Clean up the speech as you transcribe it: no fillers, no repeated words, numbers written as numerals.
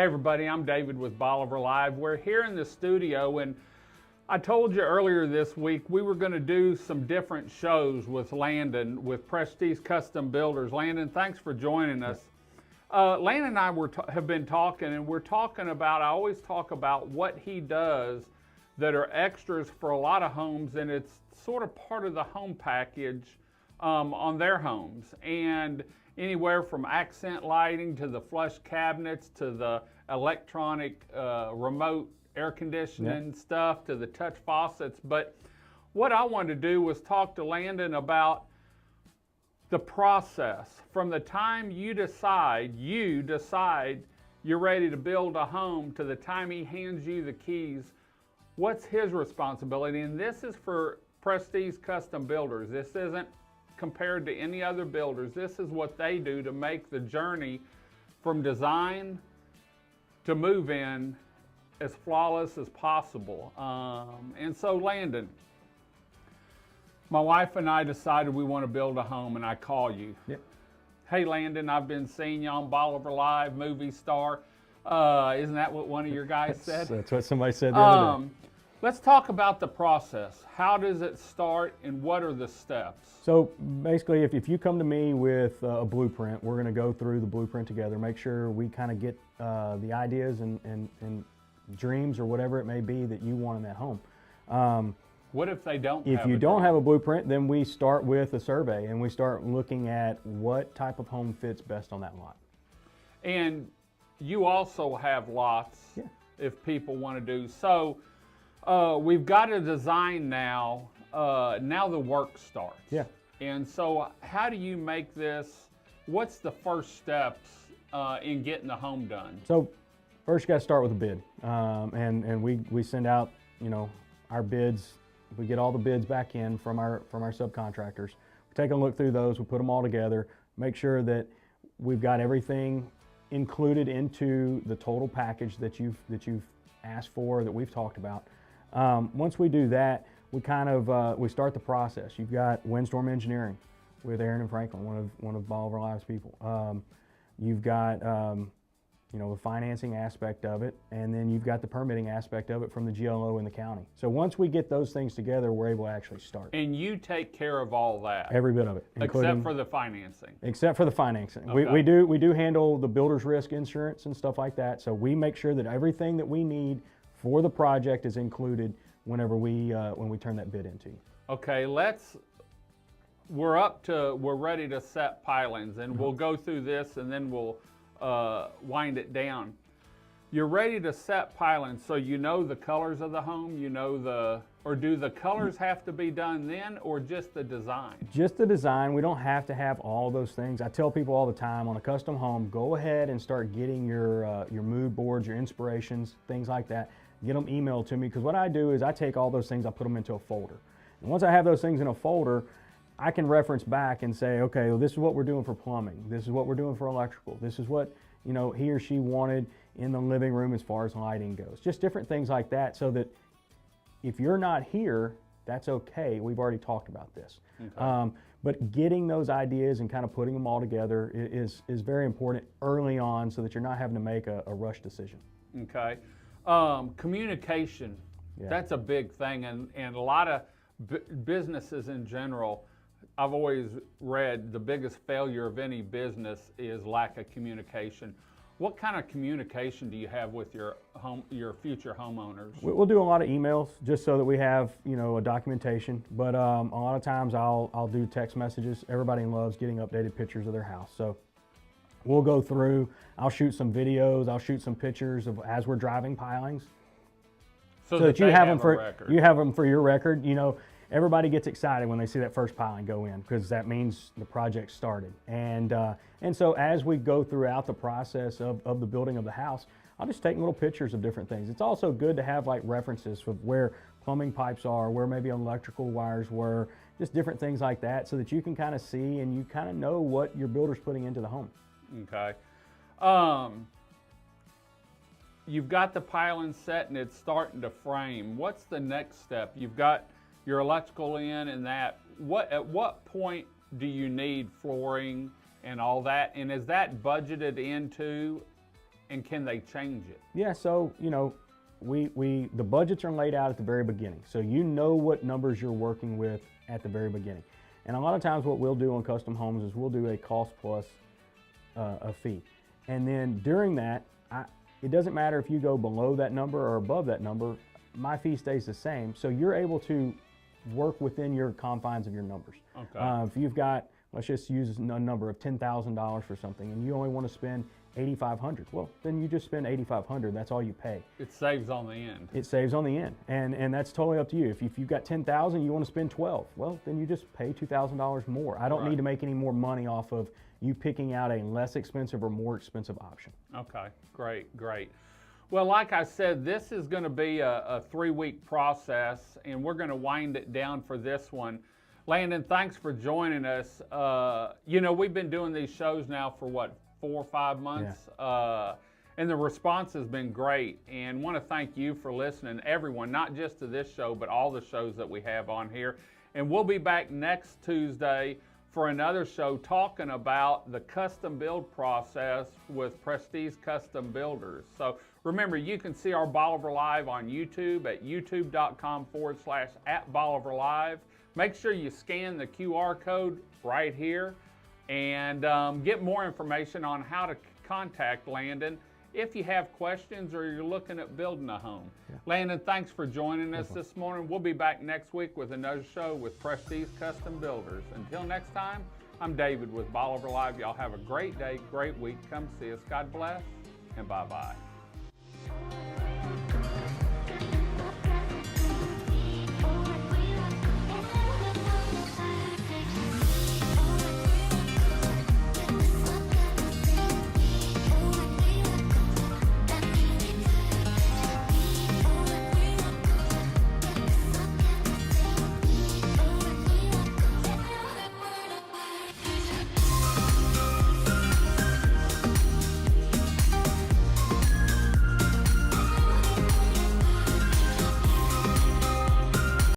Hey everybody, I'm David with Bolivar Live. We're here in the studio, and I told you earlier this week we were going to do some different shows with Landon, with Prestige Custom Builders. Landon, thanks for joining us. Landon and I have been talking, and we're talking about, I always talk about what he does that are extras for a lot of homes, and it's sort of part of the home package on their homes. And anywhere from accent lighting to the flush cabinets to the electronic remote air conditioning stuff to the touch faucets. But what I wanted to do was talk to Landon about the process from the time you decide you're ready to build a home to the time he hands you the keys. What's his responsibility? And this is for Prestige Custom Builders. This isn't compared to any other builders. This is what they do to make the journey from design to move in as flawless as possible. And so Landon, my wife and I decided we want to build a home, and I call you. Yep. Hey Landon, I've been seeing you on Bolivar Live, movie star. Isn't that what one of your guys said? That's what somebody said the other day. Let's talk about the process. How does it start and what are the steps? So basically, if you come to me with a blueprint, we're going to go through the blueprint together, make sure we kind of get the ideas and dreams or whatever it may be that you want in that home. What if they don't If you don't have a blueprint, then we start with a survey and we start looking at what type of home fits best on that lot. And you also have lots if people want to do. So we've got a design now. Now the work starts. Yeah. And so how do you make this, what's the first steps in getting the home done? So first you got to start with a bid. And we send out, our bids. We get all the bids back in from our subcontractors. We take a look through those, we put them all together, make sure that we've got everything included into the total package that you've asked for, that we've talked about. Once we do that, we start the process. You've got Windstorm Engineering with Aaron and Franklin, one of Bolivar Live's people. You've got the financing aspect of it, and then you've got the permitting aspect of it from the GLO in the county. So once we get those things together, we're able to actually start. And you take care of all that? Every bit of it. Except for the financing? Except for the financing. Okay. We do handle the builder's risk insurance and stuff like that, so we make sure that everything that we need for the project is included whenever when we turn that bid into you. Okay, we're ready to set pilings, and we'll go through this and then we'll wind it down. You're ready to set pilings, so you know the colors of the home, or do the colors have to be done then, or just the design? Just the design. We don't have to have all those things. I tell people all the time, on a custom home, go ahead and start getting your mood boards, your inspirations, things like that. Get them emailed to me, because what I do is I take all those things, I put them into a folder. And once I have those things in a folder, I can reference back and say, okay, well, this is what we're doing for plumbing. This is what we're doing for electrical. This is what he or she wanted in the living room as far as lighting goes. Just different things like that, so that if you're not here, that's okay. We've already talked about this. Okay. But getting those ideas and kind of putting them all together is very important early on, so that you're not having to make a rush decision. Okay. Communication, that's a big thing, and a lot of businesses in general, I've always read the biggest failure of any business is lack of communication. What kind of communication do you have with your future homeowners? We'll do a lot of emails just so that we have a documentation, but a lot of times I'll do text messages. Everybody loves getting updated pictures of their house, so we'll go through. I'll shoot some videos. I'll shoot some pictures of as we're driving pilings, so that you have them for your record. Everybody gets excited when they see that first piling go in, because that means the project started. And so as we go throughout the process of the building of the house, I'll just take little pictures of different things. It's also good to have like references of where plumbing pipes are, where maybe electrical wires were, just different things like that, so that you can kind of see and you kind of know what your builder's putting into the home. Okay. You've got the piling set and it's starting to frame. What's the next step? You've got your electrical in and that. At what point do you need flooring and all that? And is that budgeted into and can they change it? Yeah, so, you know, the budgets are laid out at the very beginning. So you know what numbers you're working with at the very beginning. And a lot of times what we'll do on custom homes is we'll do a cost plus a fee. And then during that, it doesn't matter if you go below that number or above that number, my fee stays the same. So you're able to work within your confines of your numbers. Okay. If you've got, let's just use a number of $10,000 for something, and you only want to spend $8,500. Well, then you just spend $8,500. That's all you pay. It saves on the end. It saves on the end, and that's totally up to you. If you've got $10,000, you want to spend $12,000. Well, then you just pay $2,000 more. I don't need to make any more money off of you picking out a less expensive or more expensive option. Okay, great, great. Well, like I said, this is going to be a 3-week process, and we're going to wind it down for this one. Landon, thanks for joining us. You know, we've been doing these shows now for what, 4 or 5 months? Yeah. And the response has been great, and want to thank you for listening, everyone, not just to this show, but all the shows that we have on here. And we'll be back next Tuesday for another show talking about the custom build process with Prestige Custom Builders. So remember, you can see our Bolivar Live on YouTube at youtube.com/@BolivarLive. Make sure you scan the QR code right here and get more information on how to contact Landon if you have questions or you're looking at building a home. Yeah. Landon, thanks for joining us this morning. We'll be back next week with another show with Prestige Custom Builders. Until next time, I'm David with Bolivar Live. Y'all have a great day, great week. Come see us. God bless, and bye-bye.